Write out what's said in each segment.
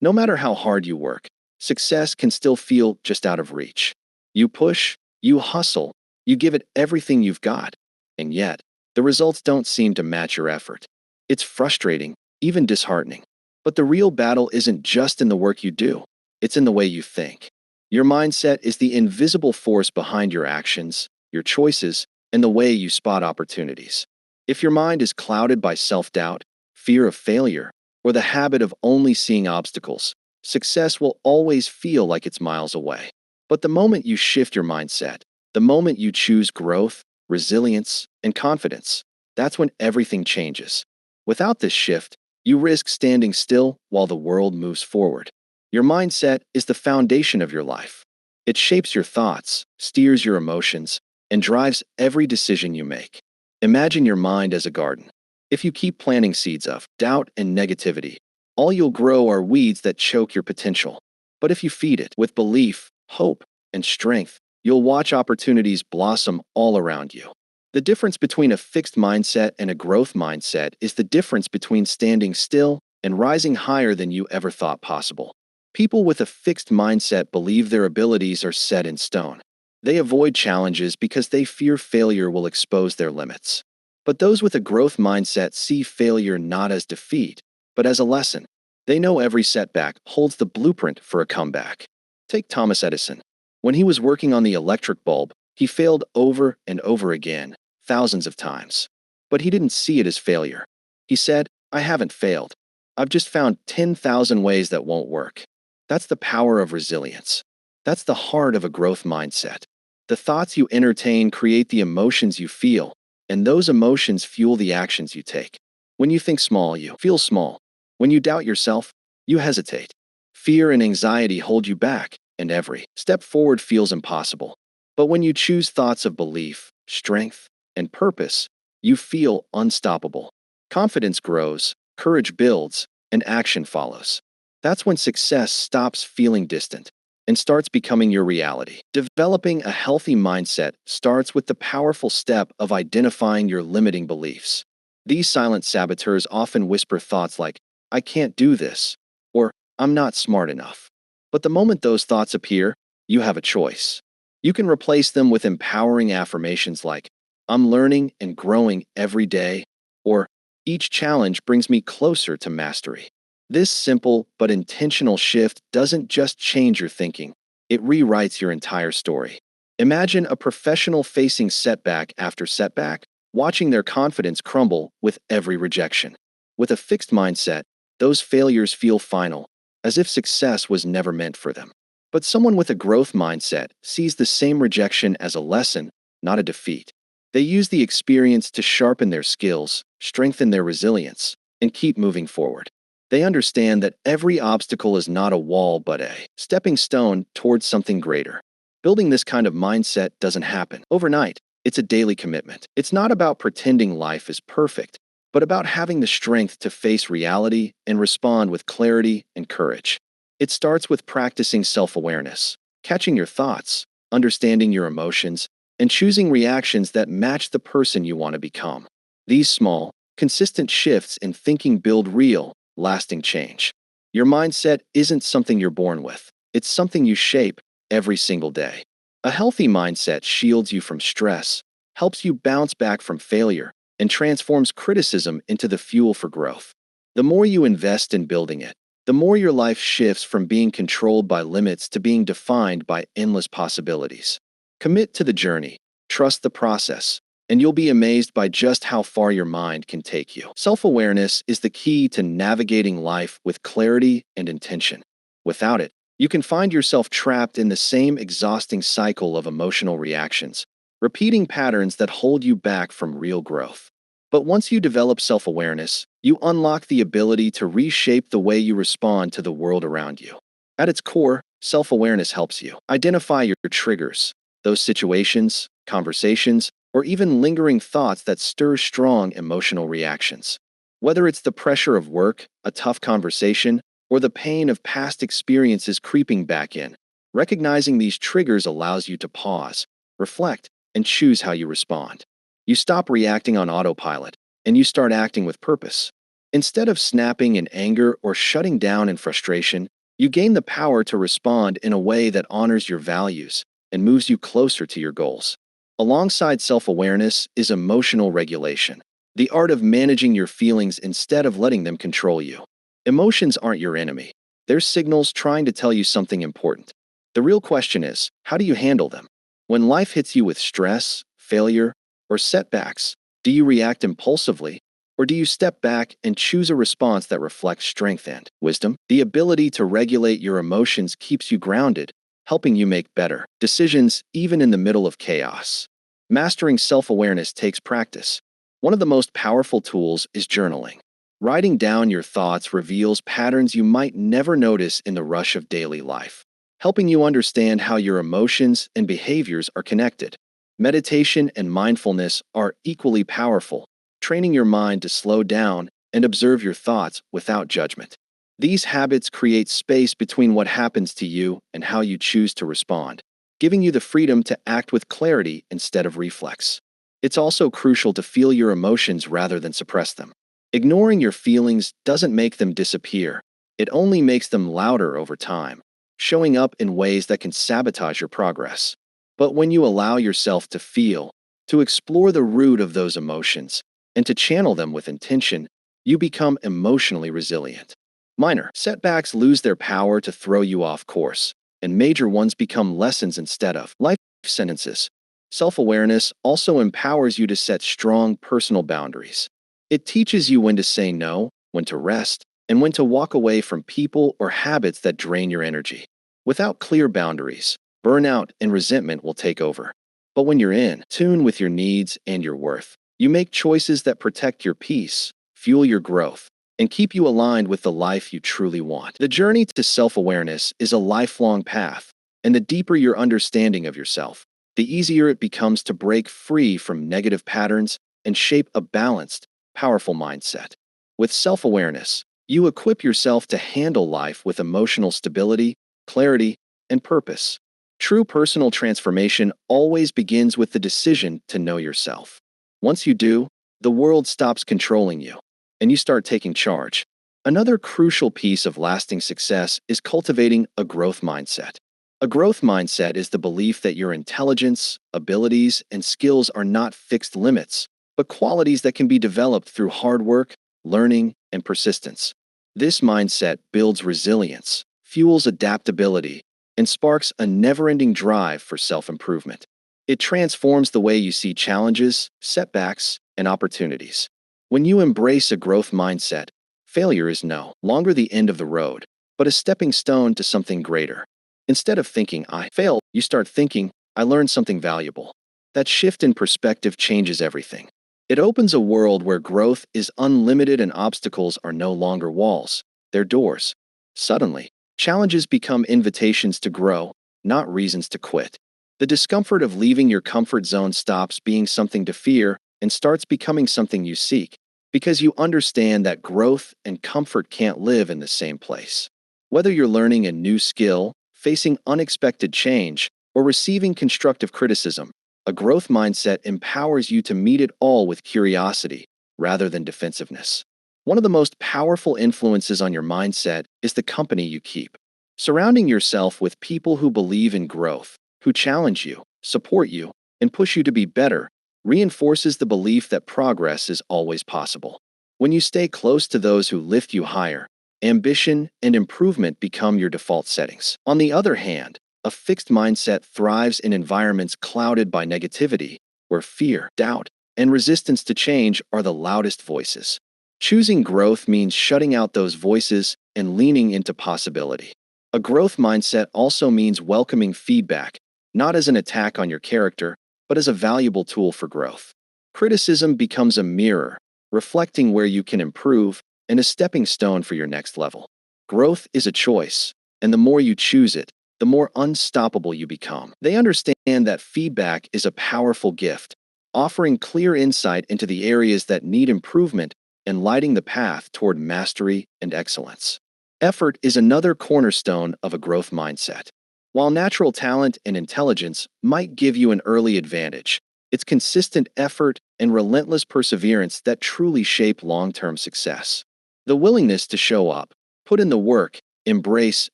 No matter how hard you work, success can still feel just out of reach. You push, you hustle, you give it everything you've got, and yet, the results don't seem to match your effort. It's frustrating, even disheartening. But the real battle isn't just in the work you do, it's in the way you think. Your mindset is the invisible force behind your actions, your choices, and the way you spot opportunities. If your mind is clouded by self-doubt, fear of failure, or the habit of only seeing obstacles, success will always feel like it's miles away. But the moment you shift your mindset, the moment you choose growth, resilience, and confidence, that's when everything changes. Without this shift, you risk standing still while the world moves forward. Your mindset is the foundation of your life. It shapes your thoughts, steers your emotions, and drives every decision you make. Imagine your mind as a garden. If you keep planting seeds of doubt and negativity, all you'll grow are weeds that choke your potential. But if you feed it with belief, hope, and strength, you'll watch opportunities blossom all around you. The difference between a fixed mindset and a growth mindset is the difference between standing still and rising higher than you ever thought possible. People with a fixed mindset believe their abilities are set in stone. They avoid challenges because they fear failure will expose their limits. But those with a growth mindset see failure not as defeat, but as a lesson. They know every setback holds the blueprint for a comeback. Take Thomas Edison. When he was working on the electric bulb, he failed over and over again, thousands of times. But he didn't see it as failure. He said, "I haven't failed. I've just found 10,000 ways that won't work." That's the power of resilience. That's the heart of a growth mindset. The thoughts you entertain create the emotions you feel, and those emotions fuel the actions you take. When you think small, you feel small. When you doubt yourself, you hesitate. Fear and anxiety hold you back, and every step forward feels impossible. But when you choose thoughts of belief, strength, and purpose, you feel unstoppable. Confidence grows, courage builds, and action follows. That's when success stops feeling distant and starts becoming your reality. Developing a healthy mindset starts with the powerful step of identifying your limiting beliefs. These silent saboteurs often whisper thoughts like, "I can't do this," or "I'm not smart enough." But the moment those thoughts appear, you have a choice. You can replace them with empowering affirmations like, "I'm learning and growing every day," or "Each challenge brings me closer to mastery." This simple but intentional shift doesn't just change your thinking, it rewrites your entire story. Imagine a professional facing setback after setback, watching their confidence crumble with every rejection. With a fixed mindset, those failures feel final, as if success was never meant for them. But someone with a growth mindset sees the same rejection as a lesson, not a defeat. They use the experience to sharpen their skills, strengthen their resilience, and keep moving forward. They understand that every obstacle is not a wall but a stepping stone towards something greater. Building this kind of mindset doesn't happen overnight. It's a daily commitment. It's not about pretending life is perfect, but about having the strength to face reality and respond with clarity and courage. It starts with practicing self-awareness, catching your thoughts, understanding your emotions, and choosing reactions that match the person you want to become. These small, consistent shifts in thinking build real, lasting change. Your mindset isn't something you're born with. It's something you shape every single day. A healthy mindset shields you from stress, helps you bounce back from failure, and transforms criticism into the fuel for growth. The more you invest in building it, the more your life shifts from being controlled by limits to being defined by endless possibilities. Commit to the journey, trust the process, and you'll be amazed by just how far your mind can take you. Self-awareness is the key to navigating life with clarity and intention. Without it, you can find yourself trapped in the same exhausting cycle of emotional reactions, repeating patterns that hold you back from real growth. But once you develop self-awareness, you unlock the ability to reshape the way you respond to the world around you. At its core, self-awareness helps you identify your triggers, those situations, conversations, or even lingering thoughts that stir strong emotional reactions. Whether it's the pressure of work, a tough conversation, or the pain of past experiences creeping back in, recognizing these triggers allows you to pause, reflect, and choose how you respond. You stop reacting on autopilot, and you start acting with purpose. Instead of snapping in anger or shutting down in frustration, you gain the power to respond in a way that honors your values and moves you closer to your goals. Alongside self-awareness is emotional regulation, the art of managing your feelings instead of letting them control you. Emotions aren't your enemy. They're signals trying to tell you something important. The real question is, how do you handle them? When life hits you with stress, failure, or setbacks, do you react impulsively, or do you step back and choose a response that reflects strength and wisdom? The ability to regulate your emotions keeps you grounded, helping you make better decisions even in the middle of chaos. Mastering self-awareness takes practice. One of the most powerful tools is journaling. Writing down your thoughts reveals patterns you might never notice in the rush of daily life, helping you understand how your emotions and behaviors are connected. Meditation and mindfulness are equally powerful, training your mind to slow down and observe your thoughts without judgment. These habits create space between what happens to you and how you choose to respond, giving you the freedom to act with clarity instead of reflex. It's also crucial to feel your emotions rather than suppress them. Ignoring your feelings doesn't make them disappear, it only makes them louder over time, showing up in ways that can sabotage your progress. But when you allow yourself to feel, to explore the root of those emotions, and to channel them with intention, you become emotionally resilient. Minor setbacks lose their power to throw you off course, and major ones become lessons instead of life sentences. Self-awareness also empowers you to set strong personal boundaries. It teaches you when to say no, when to rest, and when to walk away from people or habits that drain your energy. Without clear boundaries, burnout and resentment will take over. But when you're in tune with your needs and your worth, you make choices that protect your peace, fuel your growth, and keep you aligned with the life you truly want. The journey to self-awareness is a lifelong path, and the deeper your understanding of yourself, the easier it becomes to break free from negative patterns and shape a balanced, powerful mindset. With self-awareness, you equip yourself to handle life with emotional stability, clarity, and purpose. True personal transformation always begins with the decision to know yourself. Once you do, the world stops controlling you, and you start taking charge. Another crucial piece of lasting success is cultivating a growth mindset. A growth mindset is the belief that your intelligence, abilities, and skills are not fixed limits, but qualities that can be developed through hard work, learning, and persistence. This mindset builds resilience, fuels adaptability, and sparks a never-ending drive for self-improvement. It transforms the way you see challenges, setbacks, and opportunities. When you embrace a growth mindset, failure is no longer the end of the road, but a stepping stone to something greater. Instead of thinking, I failed, you start thinking, I learned something valuable. That shift in perspective changes everything. It opens a world where growth is unlimited and obstacles are no longer walls, they're doors. Suddenly, challenges become invitations to grow, not reasons to quit. The discomfort of leaving your comfort zone stops being something to fear and starts becoming something you seek, because you understand that growth and comfort can't live in the same place. Whether you're learning a new skill, facing unexpected change, or receiving constructive criticism, a growth mindset empowers you to meet it all with curiosity rather than defensiveness. One of the most powerful influences on your mindset is the company you keep. Surrounding yourself with people who believe in growth, who challenge you, support you, and push you to be better, reinforces the belief that progress is always possible. When you stay close to those who lift you higher, ambition and improvement become your default settings. On the other hand, a fixed mindset thrives in environments clouded by negativity, where fear, doubt, and resistance to change are the loudest voices. Choosing growth means shutting out those voices and leaning into possibility. A growth mindset also means welcoming feedback, not as an attack on your character, but as a valuable tool for growth. Criticism becomes a mirror, reflecting where you can improve, and a stepping stone for your next level. Growth is a choice, and the more you choose it, the more unstoppable you become. They understand that feedback is a powerful gift, offering clear insight into the areas that need improvement and lighting the path toward mastery and excellence. Effort is another cornerstone of a growth mindset. While natural talent and intelligence might give you an early advantage, it's consistent effort and relentless perseverance that truly shape long-term success. The willingness to show up, put in the work, embrace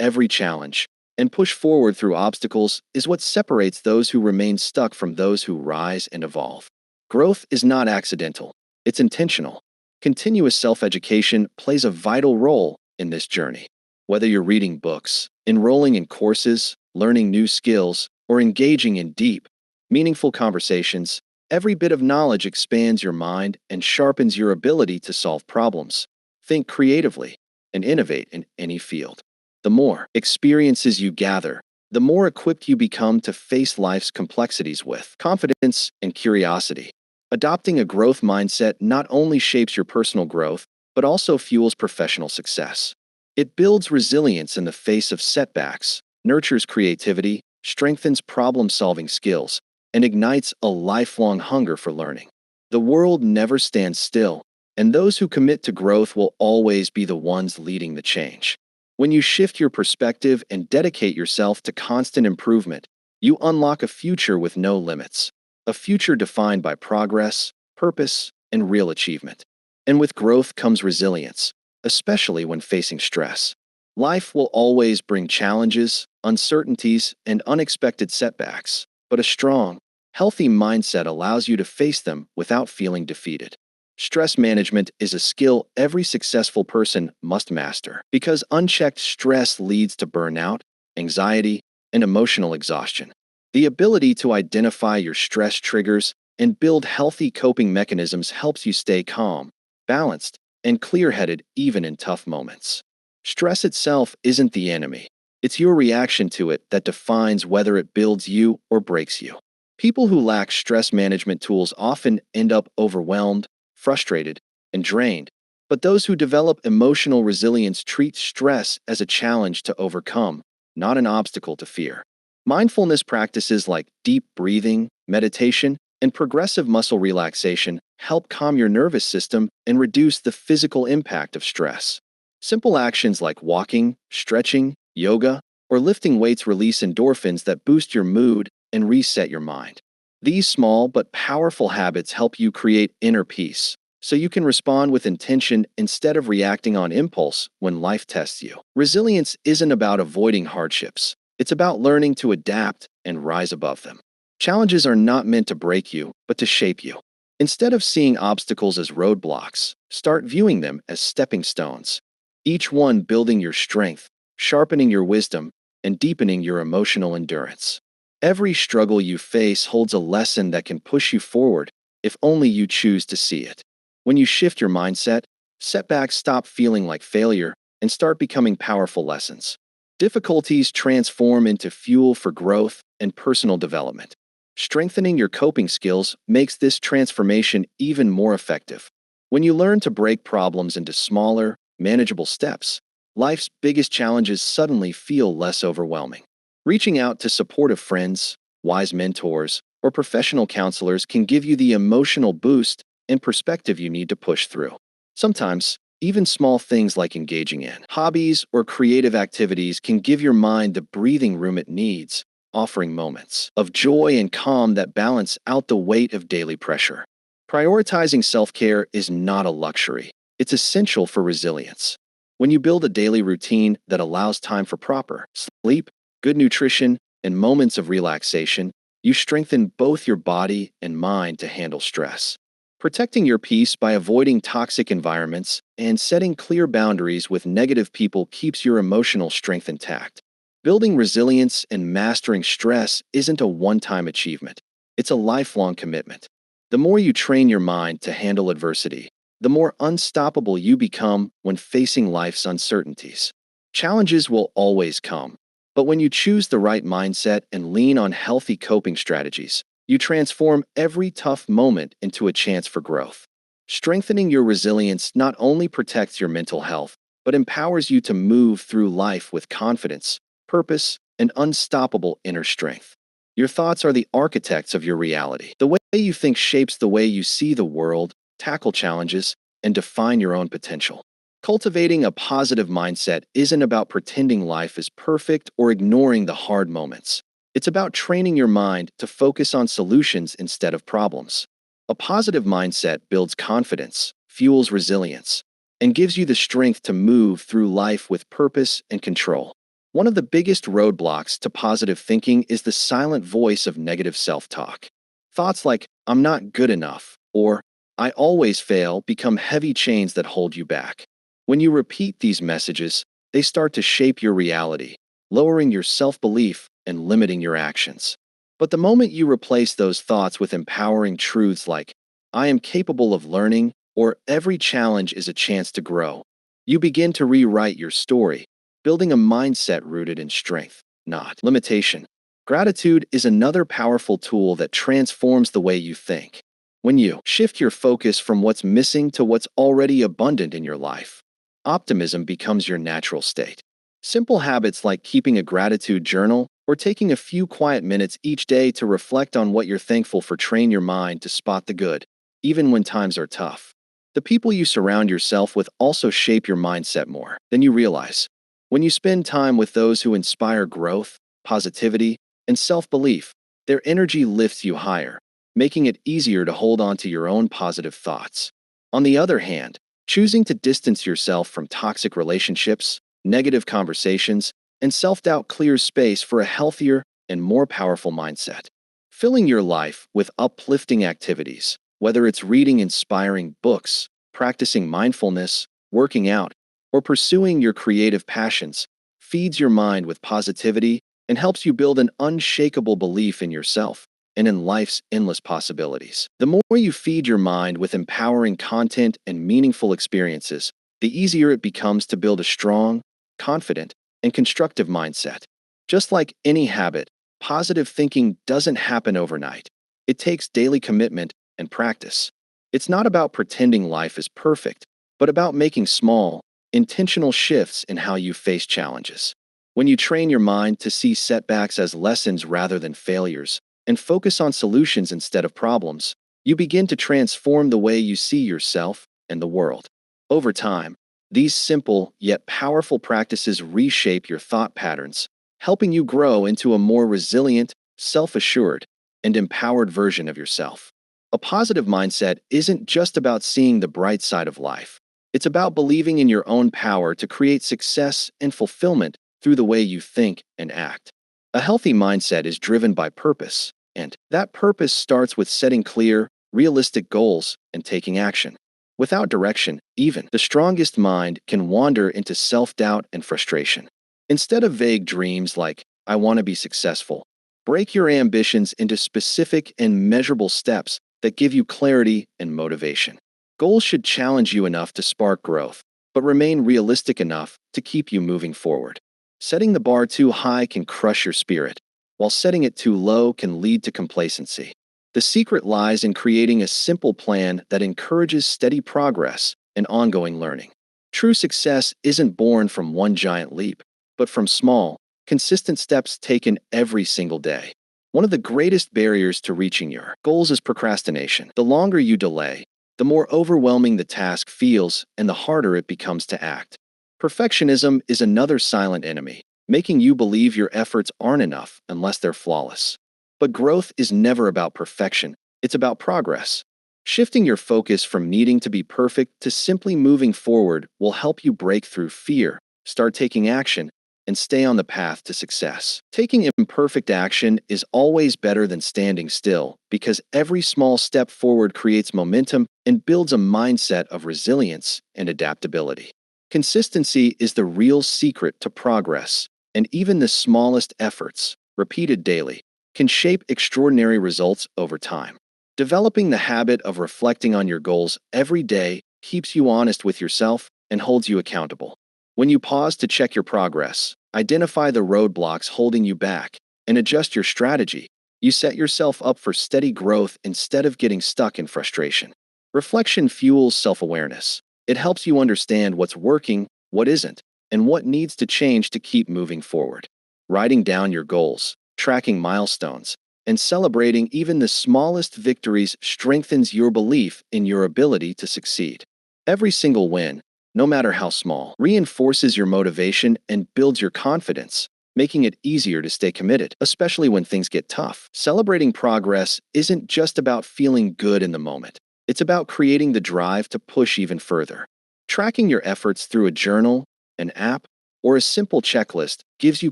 every challenge, and push forward through obstacles is what separates those who remain stuck from those who rise and evolve. Growth is not accidental, it's intentional. Continuous self-education plays a vital role in this journey. Whether you're reading books, enrolling in courses, learning new skills, or engaging in deep, meaningful conversations, every bit of knowledge expands your mind and sharpens your ability to solve problems, think creatively, and innovate in any field. The more experiences you gather, the more equipped you become to face life's complexities with confidence and curiosity. Adopting a growth mindset not only shapes your personal growth, but also fuels professional success. It builds resilience in the face of setbacks, nurtures creativity, strengthens problem-solving skills, and ignites a lifelong hunger for learning. The world never stands still, and those who commit to growth will always be the ones leading the change. When you shift your perspective and dedicate yourself to constant improvement, you unlock a future with no limits, a future defined by progress, purpose, and real achievement. And with growth comes resilience, especially when facing stress. Life will always bring challenges, uncertainties, and unexpected setbacks, but a strong, healthy mindset allows you to face them without feeling defeated. Stress management is a skill every successful person must master because unchecked stress leads to burnout, anxiety, and emotional exhaustion. The ability to identify your stress triggers and build healthy coping mechanisms helps you stay calm, balanced, and clear-headed even in tough moments. Stress itself isn't the enemy. It's your reaction to it that defines whether it builds you or breaks you. People who lack stress management tools often end up overwhelmed, frustrated, and drained, but those who develop emotional resilience treat stress as a challenge to overcome, not an obstacle to fear. Mindfulness practices like deep breathing, meditation, and progressive muscle relaxation help calm your nervous system and reduce the physical impact of stress. Simple actions like walking, stretching, yoga, or lifting weights release endorphins that boost your mood and reset your mind. These small but powerful habits help you create inner peace, so you can respond with intention instead of reacting on impulse when life tests you. Resilience isn't about avoiding hardships. It's about learning to adapt and rise above them. Challenges are not meant to break you, but to shape you. Instead of seeing obstacles as roadblocks, start viewing them as stepping stones, each one building your strength, sharpening your wisdom, and deepening your emotional endurance. Every struggle you face holds a lesson that can push you forward if only you choose to see it. When you shift your mindset, setbacks stop feeling like failure and start becoming powerful lessons. Difficulties transform into fuel for growth and personal development. Strengthening your coping skills makes this transformation even more effective. When you learn to break problems into smaller, manageable steps, life's biggest challenges suddenly feel less overwhelming. Reaching out to supportive friends, wise mentors, or professional counselors can give you the emotional boost and perspective you need to push through. Sometimes, even small things like engaging in hobbies or creative activities can give your mind the breathing room it needs, offering moments of joy and calm that balance out the weight of daily pressure. Prioritizing self-care is not a luxury. It's essential for resilience. When you build a daily routine that allows time for proper sleep, good nutrition, and moments of relaxation, you strengthen both your body and mind to handle stress. Protecting your peace by avoiding toxic environments and setting clear boundaries with negative people keeps your emotional strength intact. Building resilience and mastering stress isn't a one-time achievement. It's a lifelong commitment. The more you train your mind to handle adversity, the more unstoppable you become when facing life's uncertainties. Challenges will always come, but when you choose the right mindset and lean on healthy coping strategies, you transform every tough moment into a chance for growth. Strengthening your resilience not only protects your mental health, but empowers you to move through life with confidence, purpose, and unstoppable inner strength. Your thoughts are the architects of your reality. The way you think shapes the way you see the world, tackle challenges, and define your own potential. Cultivating a positive mindset isn't about pretending life is perfect or ignoring the hard moments. It's about training your mind to focus on solutions instead of problems. A positive mindset builds confidence, fuels resilience, and gives you the strength to move through life with purpose and control. One of the biggest roadblocks to positive thinking is the silent voice of negative self-talk. Thoughts like, I'm not good enough, or I always fail become heavy chains that hold you back. When you repeat these messages, they start to shape your reality, lowering your self-belief and limiting your actions. But the moment you replace those thoughts with empowering truths like, I am capable of learning, or every challenge is a chance to grow, you begin to rewrite your story, building a mindset rooted in strength, not limitation. Gratitude is another powerful tool that transforms the way you think. When you shift your focus from what's missing to what's already abundant in your life, optimism becomes your natural state. Simple habits like keeping a gratitude journal or taking a few quiet minutes each day to reflect on what you're thankful for train your mind to spot the good, even when times are tough. The people you surround yourself with also shape your mindset more than you realize. When you spend time with those who inspire growth, positivity, and self-belief, their energy lifts you higher, making it easier to hold on to your own positive thoughts. On the other hand, choosing to distance yourself from toxic relationships, negative conversations, and self-doubt clears space for a healthier and more powerful mindset. Filling your life with uplifting activities, whether it's reading inspiring books, practicing mindfulness, working out, or pursuing your creative passions, feeds your mind with positivity and helps you build an unshakable belief in yourself and in life's endless possibilities. The more you feed your mind with empowering content and meaningful experiences, the easier it becomes to build a strong, confident, and constructive mindset. Just like any habit, positive thinking doesn't happen overnight. It takes daily commitment and practice. It's not about pretending life is perfect, but about making small, intentional shifts in how you face challenges. When you train your mind to see setbacks as lessons rather than failures, and focus on solutions instead of problems, you begin to transform the way you see yourself and the world. Over time, these simple yet powerful practices reshape your thought patterns, helping you grow into a more resilient, self-assured, and empowered version of yourself. A positive mindset isn't just about seeing the bright side of life. It's about believing in your own power to create success and fulfillment through the way you think and act. A healthy mindset is driven by purpose, and that purpose starts with setting clear, realistic goals and taking action. Without direction, even the strongest mind can wander into self-doubt and frustration. Instead of vague dreams like, I want to be successful, break your ambitions into specific and measurable steps that give you clarity and motivation. Goals should challenge you enough to spark growth, but remain realistic enough to keep you moving forward. Setting the bar too high can crush your spirit, while setting it too low can lead to complacency. The secret lies in creating a simple plan that encourages steady progress and ongoing learning. True success isn't born from one giant leap, but from small, consistent steps taken every single day. One of the greatest barriers to reaching your goals is procrastination. The longer you delay, the more overwhelming the task feels and the harder it becomes to act. Perfectionism is another silent enemy, making you believe your efforts aren't enough unless they're flawless. But growth is never about perfection, it's about progress. Shifting your focus from needing to be perfect to simply moving forward will help you break through fear, start taking action, and stay on the path to success. Taking imperfect action is always better than standing still because every small step forward creates momentum and builds a mindset of resilience and adaptability. Consistency is the real secret to progress, and even the smallest efforts, repeated daily, can shape extraordinary results over time. Developing the habit of reflecting on your goals every day keeps you honest with yourself and holds you accountable. When you pause to check your progress, identify the roadblocks holding you back, and adjust your strategy, you set yourself up for steady growth instead of getting stuck in frustration. Reflection fuels self-awareness. It helps you understand what's working, what isn't, and what needs to change to keep moving forward. Writing down your goals, tracking milestones, and celebrating even the smallest victories strengthens your belief in your ability to succeed. Every single win, no matter how small, reinforces your motivation and builds your confidence, making it easier to stay committed, especially when things get tough. Celebrating progress isn't just about feeling good in the moment. It's about creating the drive to push even further. Tracking your efforts through a journal, an app, or a simple checklist gives you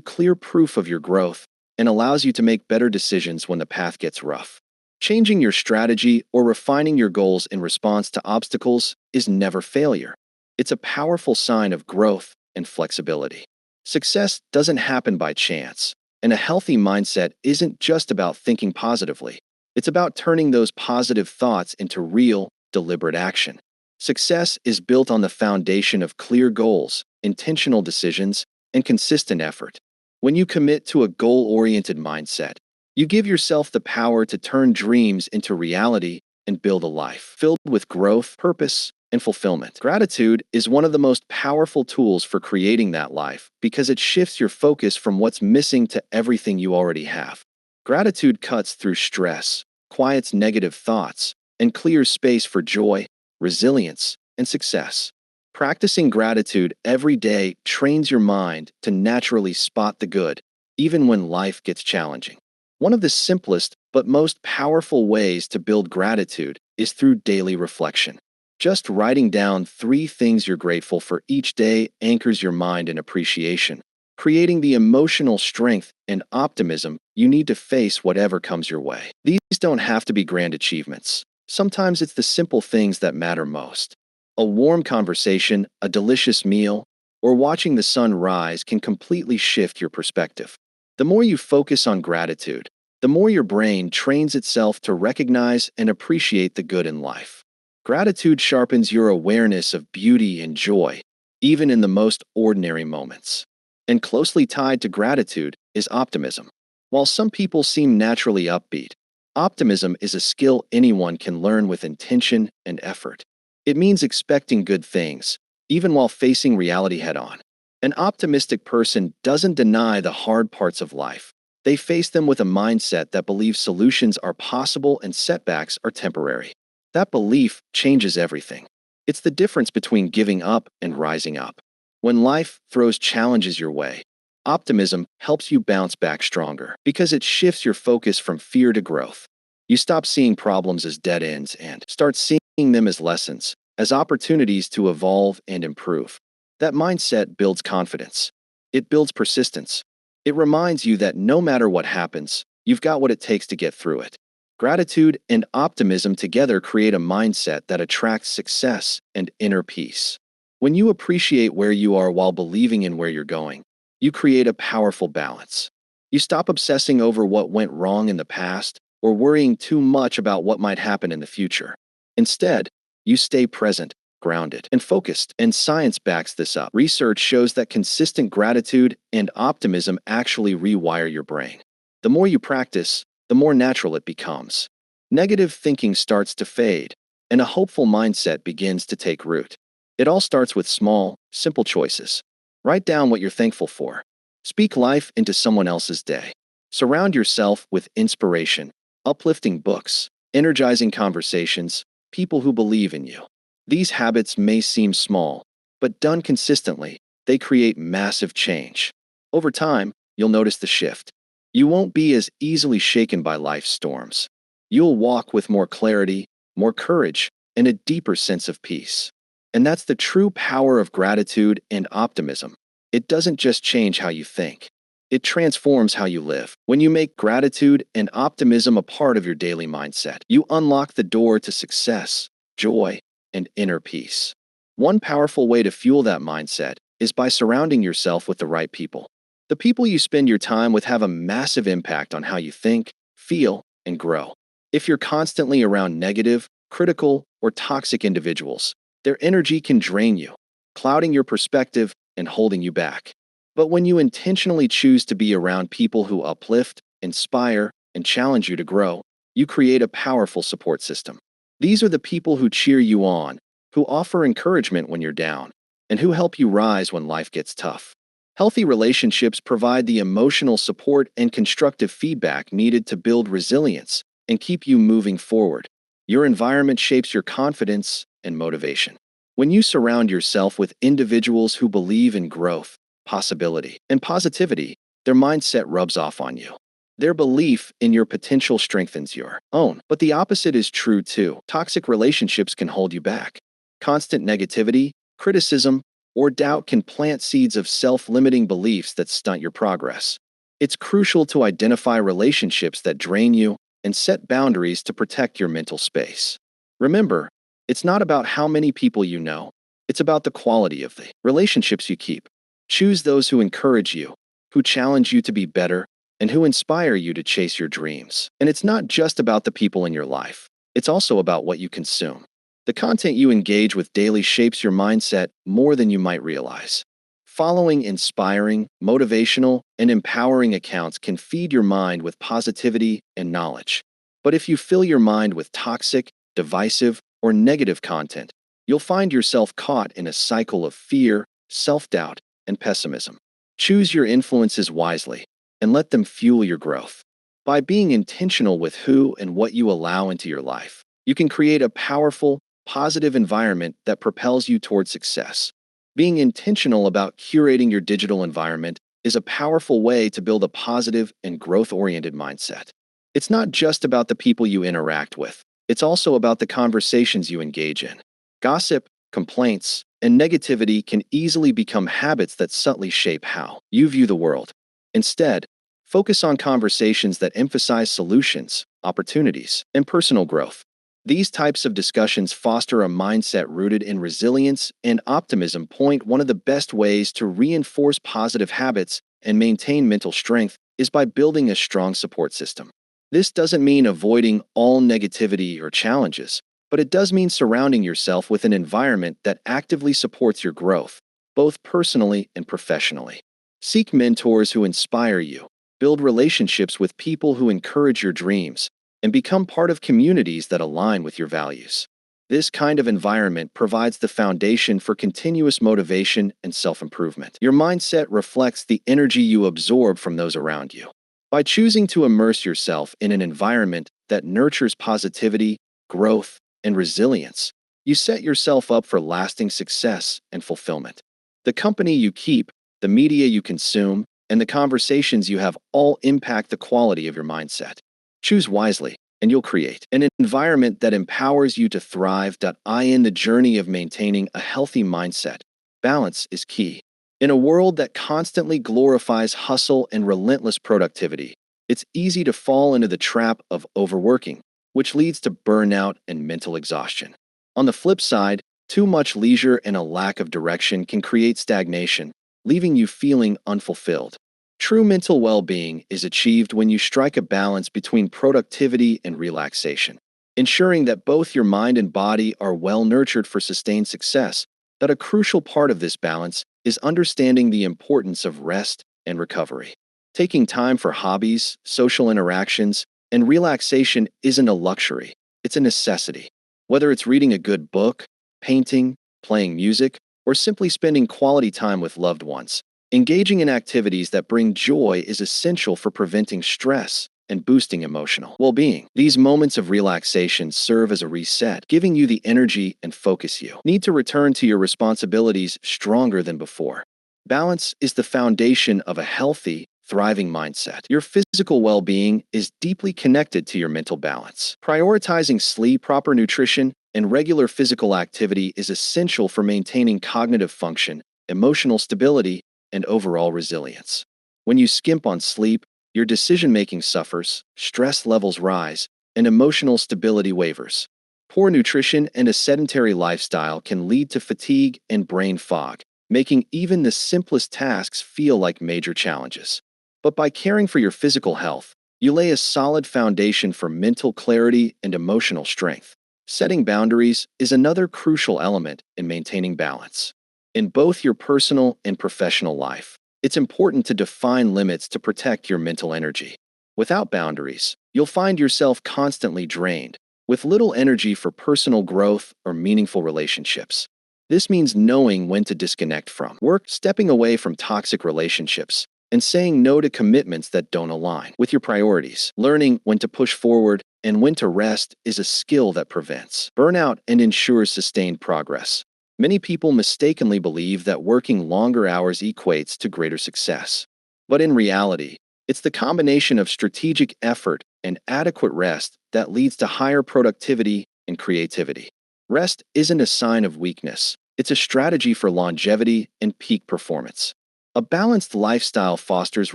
clear proof of your growth and allows you to make better decisions when the path gets rough. Changing your strategy or refining your goals in response to obstacles is never failure. It's a powerful sign of growth and flexibility. Success doesn't happen by chance, and a healthy mindset isn't just about thinking positively. It's about turning those positive thoughts into real, deliberate action. Success is built on the foundation of clear goals, intentional decisions, and consistent effort. When you commit to a goal-oriented mindset, you give yourself the power to turn dreams into reality and build a life filled with growth, purpose, and fulfillment. Gratitude is one of the most powerful tools for creating that life because it shifts your focus from what's missing to everything you already have. Gratitude cuts through stress, quiets negative thoughts, and clears space for joy, resilience, and success. Practicing gratitude every day trains your mind to naturally spot the good, even when life gets challenging. One of the simplest but most powerful ways to build gratitude is through daily reflection. Just writing down 3 things you're grateful for each day anchors your mind in appreciation, creating the emotional strength and optimism you need to face whatever comes your way. These don't have to be grand achievements. Sometimes it's the simple things that matter most. A warm conversation, a delicious meal, or watching the sun rise can completely shift your perspective. The more you focus on gratitude, the more your brain trains itself to recognize and appreciate the good in life. Gratitude sharpens your awareness of beauty and joy, even in the most ordinary moments. And closely tied to gratitude is optimism. While some people seem naturally upbeat, optimism is a skill anyone can learn with intention and effort. It means expecting good things, even while facing reality head-on. An optimistic person doesn't deny the hard parts of life. They face them with a mindset that believes solutions are possible and setbacks are temporary. That belief changes everything. It's the difference between giving up and rising up. When life throws challenges your way, optimism helps you bounce back stronger because it shifts your focus from fear to growth. You stop seeing problems as dead ends and start seeing them as lessons, as opportunities to evolve and improve. That mindset builds confidence. It builds persistence. It reminds you that no matter what happens, you've got what it takes to get through it. Gratitude and optimism together create a mindset that attracts success and inner peace. When you appreciate where you are while believing in where you're going, you create a powerful balance. You stop obsessing over what went wrong in the past or worrying too much about what might happen in the future. Instead, you stay present, grounded, and focused, and science backs this up. Research shows that consistent gratitude and optimism actually rewire your brain. The more you practice, the more natural it becomes. Negative thinking starts to fade, and a hopeful mindset begins to take root. It all starts with small, simple choices. Write down what you're thankful for. Speak life into someone else's day. Surround yourself with inspiration, uplifting books, energizing conversations, people who believe in you. These habits may seem small, but done consistently, they create massive change. Over time, you'll notice the shift. You won't be as easily shaken by life's storms. You'll walk with more clarity, more courage, and a deeper sense of peace. And that's the true power of gratitude and optimism. It doesn't just change how you think. It transforms how you live. When you make gratitude and optimism a part of your daily mindset, you unlock the door to success, joy, and inner peace. One powerful way to fuel that mindset is by surrounding yourself with the right people. The people you spend your time with have a massive impact on how you think, feel, and grow. If you're constantly around negative, critical, or toxic individuals, their energy can drain you, clouding your perspective and holding you back. But when you intentionally choose to be around people who uplift, inspire, and challenge you to grow, you create a powerful support system. These are the people who cheer you on, who offer encouragement when you're down, and who help you rise when life gets tough. Healthy relationships provide the emotional support and constructive feedback needed to build resilience and keep you moving forward. Your environment shapes your confidence and motivation. When you surround yourself with individuals who believe in growth, possibility, and positivity, their mindset rubs off on you. Their belief in your potential strengthens your own. But the opposite is true too. Toxic relationships can hold you back. Constant negativity, criticism, or doubt can plant seeds of self-limiting beliefs that stunt your progress. It's crucial to identify relationships that drain you and set boundaries to protect your mental space. Remember, it's not about how many people you know, it's about the quality of the relationships you keep. Choose those who encourage you, who challenge you to be better, and who inspire you to chase your dreams. And it's not just about the people in your life, it's also about what you consume. The content you engage with daily shapes your mindset more than you might realize. Following inspiring, motivational, and empowering accounts can feed your mind with positivity and knowledge. But if you fill your mind with toxic, divisive, or negative content, you'll find yourself caught in a cycle of fear, self-doubt, and pessimism. Choose your influences wisely and let them fuel your growth. By being intentional with who and what you allow into your life, you can create a powerful, positive environment that propels you toward success. Being intentional about curating your digital environment is a powerful way to build a positive and growth-oriented mindset. It's not just about the people you interact with, it's also about the conversations you engage in. Gossip, complaints, and negativity can easily become habits that subtly shape how you view the world. Instead, focus on conversations that emphasize solutions, opportunities, and personal growth. These types of discussions foster a mindset rooted in resilience and optimism. One of the best ways to reinforce positive habits and maintain mental strength is by building a strong support system. This doesn't mean avoiding all negativity or challenges, but it does mean surrounding yourself with an environment that actively supports your growth, both personally and professionally. Seek mentors who inspire you, build relationships with people who encourage your dreams, and become part of communities that align with your values. This kind of environment provides the foundation for continuous motivation and self-improvement. Your mindset reflects the energy you absorb from those around you. By choosing to immerse yourself in an environment that nurtures positivity, growth, and resilience, you set yourself up for lasting success and fulfillment. The company you keep, the media you consume, and the conversations you have all impact the quality of your mindset. Choose wisely, and you'll create an environment that empowers you to thrive. In the journey of maintaining a healthy mindset, balance is key. In a world that constantly glorifies hustle and relentless productivity, it's easy to fall into the trap of overworking, which leads to burnout and mental exhaustion. On the flip side, too much leisure and a lack of direction can create stagnation, leaving you feeling unfulfilled. True mental well-being is achieved when you strike a balance between productivity and relaxation, ensuring that both your mind and body are well-nurtured for sustained success. That a crucial part of this balance is understanding the importance of rest and recovery. Taking time for hobbies, social interactions, and relaxation isn't a luxury, it's a necessity. Whether it's reading a good book, painting, playing music, or simply spending quality time with loved ones, engaging in activities that bring joy is essential for preventing stress and boosting emotional well-being. These moments of relaxation serve as a reset, giving you the energy and focus you need to return to your responsibilities stronger than before. Balance is the foundation of a healthy, thriving mindset. Your physical well-being is deeply connected to your mental balance. Prioritizing sleep, proper nutrition, and regular physical activity is essential for maintaining cognitive function, emotional stability, and overall resilience. When you skimp on sleep, your decision-making suffers, stress levels rise, and emotional stability wavers. Poor nutrition and a sedentary lifestyle can lead to fatigue and brain fog, making even the simplest tasks feel like major challenges. But by caring for your physical health, you lay a solid foundation for mental clarity and emotional strength. Setting boundaries is another crucial element in maintaining balance. In both your personal and professional life, it's important to define limits to protect your mental energy. Without boundaries, you'll find yourself constantly drained, with little energy for personal growth or meaningful relationships. This means knowing when to disconnect from work, stepping away from toxic relationships, and saying no to commitments that don't align with your priorities. Learning when to push forward and when to rest is a skill that prevents burnout and ensures sustained progress. Many people mistakenly believe that working longer hours equates to greater success. But in reality, it's the combination of strategic effort and adequate rest that leads to higher productivity and creativity. Rest isn't a sign of weakness, It's a strategy for longevity and peak performance. A balanced lifestyle fosters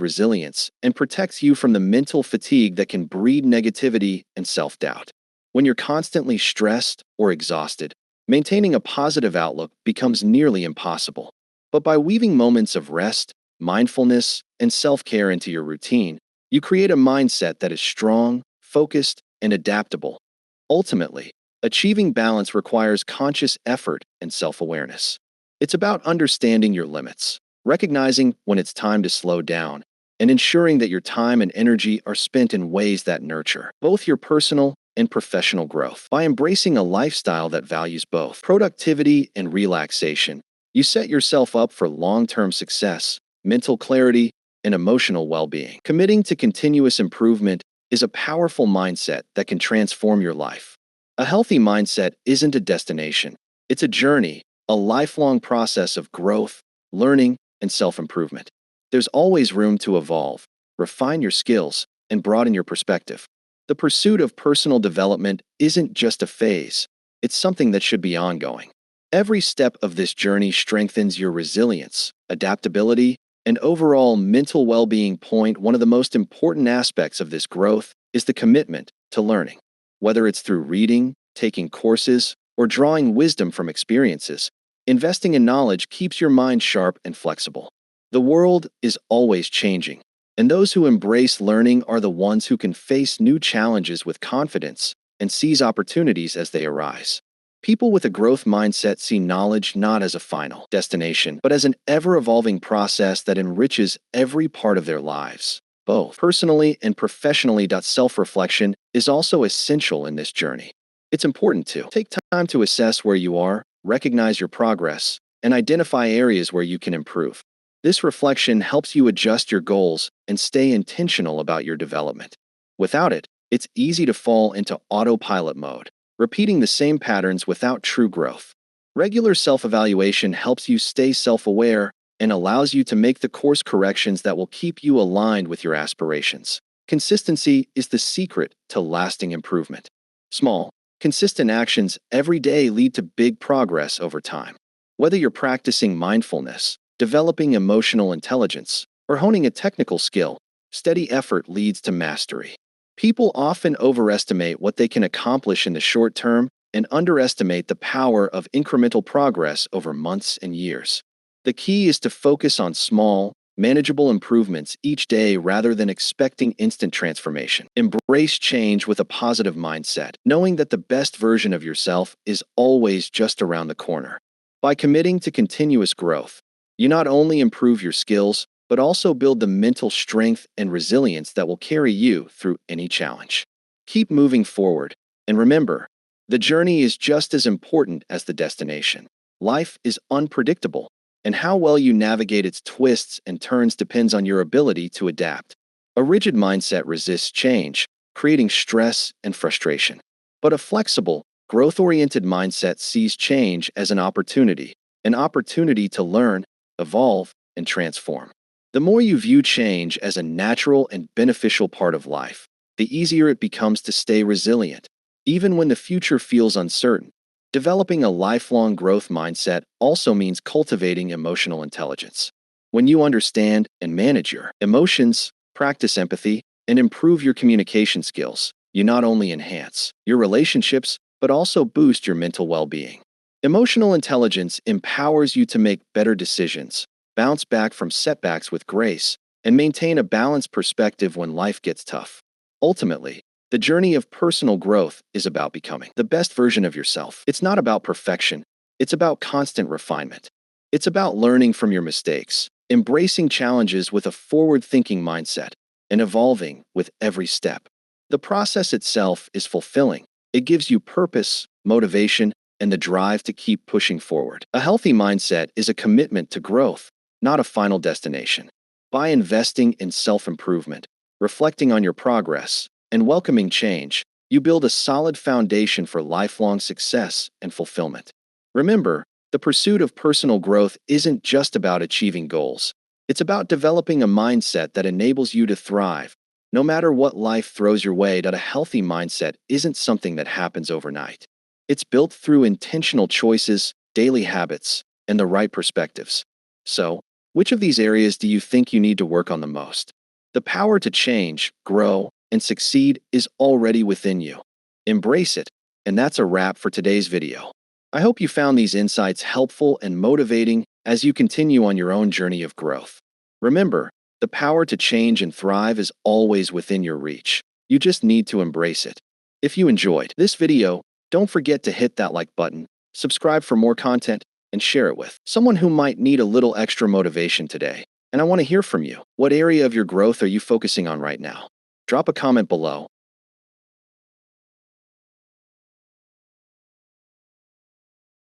resilience and protects you from the mental fatigue that can breed negativity and self-doubt. When you're constantly stressed or exhausted, maintaining a positive outlook becomes nearly impossible. But by weaving moments of rest, mindfulness, and self-care into your routine, you create a mindset that is strong, focused, and adaptable. Ultimately, achieving balance requires conscious effort and self-awareness. It's about understanding your limits, recognizing when it's time to slow down, and ensuring that your time and energy are spent in ways that nurture both your personal and professional growth. By embracing a lifestyle that values both productivity and relaxation, you set yourself up for long-term success, mental clarity, and emotional well-being. Committing to continuous improvement is a powerful mindset that can transform your life. A healthy mindset isn't a destination, it's a journey, a lifelong process of growth, learning, and self-improvement. There's always room to evolve, refine your skills, and broaden your perspective. The pursuit of personal development isn't just a phase, it's something that should be ongoing. Every step of this journey strengthens your resilience, adaptability, and overall mental well-being. One of the most important aspects of this growth is the commitment to learning. Whether it's through reading, taking courses, or drawing wisdom from experiences, investing in knowledge keeps your mind sharp and flexible. The world is always changing, and those who embrace learning are the ones who can face new challenges with confidence and seize opportunities as they arise. People with a growth mindset see knowledge not as a final destination, but as an ever-evolving process that enriches every part of their lives, both personally and professionally. Self-reflection is also essential in this journey. It's important to take time to assess where you are, recognize your progress, and identify areas where you can improve. This reflection helps you adjust your goals and stay intentional about your development. Without it, it's easy to fall into autopilot mode, repeating the same patterns without true growth. Regular self-evaluation helps you stay self-aware and allows you to make the course corrections that will keep you aligned with your aspirations. Consistency is the secret to lasting improvement. Small, consistent actions every day lead to big progress over time. Whether you're practicing mindfulness, developing emotional intelligence, or honing a technical skill, steady effort leads to mastery. People often overestimate what they can accomplish in the short term and underestimate the power of incremental progress over months and years. The key is to focus on small, manageable improvements each day rather than expecting instant transformation. Embrace change with a positive mindset, knowing that the best version of yourself is always just around the corner. By committing to continuous growth, you not only improve your skills, but also build the mental strength and resilience that will carry you through any challenge. Keep moving forward, and remember, the journey is just as important as the destination. Life is unpredictable, and how well you navigate its twists and turns depends on your ability to adapt. A rigid mindset resists change, creating stress and frustration. But a flexible, growth-oriented mindset sees change as an opportunity to learn, evolve, and transform. The more you view change as a natural and beneficial part of life, the easier it becomes to stay resilient, even when the future feels uncertain. Developing a lifelong growth mindset also means cultivating emotional intelligence. When you understand and manage your emotions, practice empathy, and improve your communication skills, you not only enhance your relationships, but also boost your mental well-being. Emotional intelligence empowers you to make better decisions, bounce back from setbacks with grace, and maintain a balanced perspective when life gets tough. Ultimately, the journey of personal growth is about becoming the best version of yourself. It's not about perfection, it's about constant refinement. It's about learning from your mistakes, embracing challenges with a forward-thinking mindset, and evolving with every step. The process itself is fulfilling. It gives you purpose, motivation, and the drive to keep pushing forward. A healthy mindset is a commitment to growth, not a final destination. By investing in self-improvement, reflecting on your progress, and welcoming change, you build a solid foundation for lifelong success and fulfillment. Remember, the pursuit of personal growth isn't just about achieving goals. It's about developing a mindset that enables you to thrive, no matter what life throws your way. A healthy mindset isn't something that happens overnight. It's built through intentional choices, daily habits, and the right perspectives. So, which of these areas do you think you need to work on the most? The power to change, grow, and succeed is already within you. Embrace it, and that's a wrap for today's video. I hope you found these insights helpful and motivating as you continue on your own journey of growth. Remember, the power to change and thrive is always within your reach. You just need to embrace it. If you enjoyed this video, don't forget to hit that like button, subscribe for more content, and share it with someone who might need a little extra motivation today. And I want to hear from you. What area of your growth are you focusing on right now? Drop a comment below,